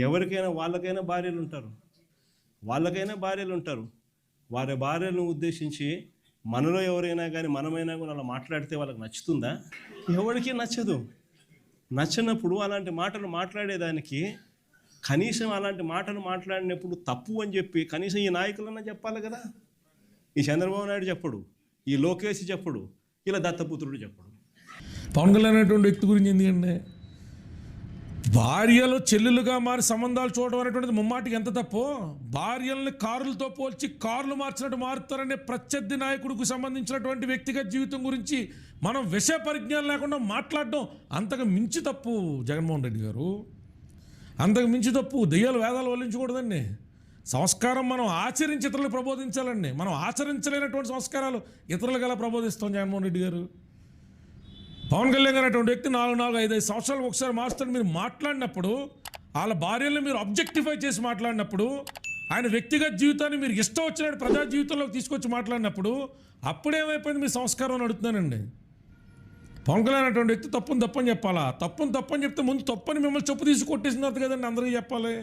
ఎవరికైనా వాళ్ళకైనా భార్యలు ఉంటారు, వారి భార్యలను ఉద్దేశించి మనలో ఎవరైనా కానీ మనమైనా కూడా అలా మాట్లాడితే వాళ్ళకి నచ్చుతుందా? ఎవరికి నచ్చదు. నచ్చినప్పుడు అలాంటి మాటలు మాట్లాడేదానికి కనీసం అలాంటి మాటలు మాట్లాడినప్పుడు తప్పు అని చెప్పి కనీసం ఈ నాయకులన్నా చెప్పాలి కదా. ఈ చంద్రబాబు నాయుడు చెప్పడు, ఈ లోకేష్ చెప్పడు, ఇలా దత్తపుత్రుడు చెప్పడు. పవన్ కళ్యాణ్ అనేటువంటి వ్యక్తి గురించి ఎందుకంటే భార్యలు చెల్లెలుగా మారి సంబంధాలు చూడడం అనేటువంటిది ముమ్మాటికి ఎంత తప్పో, భార్యల్ని కారులతో పోల్చి కార్లు మార్చినట్టు మారుతారనే ప్రత్యర్థి నాయకుడికి సంబంధించినటువంటి వ్యక్తిగత జీవితం గురించి మనం విషయ పరిజ్ఞానం లేకుండా మాట్లాడడం అంతకు మించి తప్పు. జగన్మోహన్ రెడ్డి గారు అంతకు మించి తప్పు. దెయ్యాలు వేదాలు వల్లించకూడదండి. సంస్కారం మనం ఆచరించి ఇతరులకు ప్రబోధించాలండి. మనం ఆచరించలేనటువంటి సంస్కారాలు ఇతరులకు ఎలా ప్రబోధిస్తాం? జగన్మోహన్ రెడ్డి గారు, పవన్ కళ్యాణ్ గారు అటువంటి వ్యక్తి 4-5 సంవత్సరాలకు ఒకసారి మారుస్తాడు. మీరు మాట్లాడినప్పుడు వాళ్ళ భార్యలను మీరు అబ్జెక్టిఫై చేసి మాట్లాడినప్పుడు, ఆయన వ్యక్తిగత జీవితాన్ని మీరు ఇష్టం వచ్చినట్టు ప్రజా జీవితంలోకి తీసుకొచ్చి మాట్లాడినప్పుడు అప్పుడేమైపోయింది మీ సంస్కారం అని అడుగుతున్నానండి. పవన్ కళ్యాణ్ అటువంటి వ్యక్తి తప్పని చెప్పాలా? తప్పని చెప్తే ముందు తప్పని మిమ్మల్ని చెప్పు తీసి కొట్టేసిన తర్వాత కదండి అందరికీ చెప్పాలి.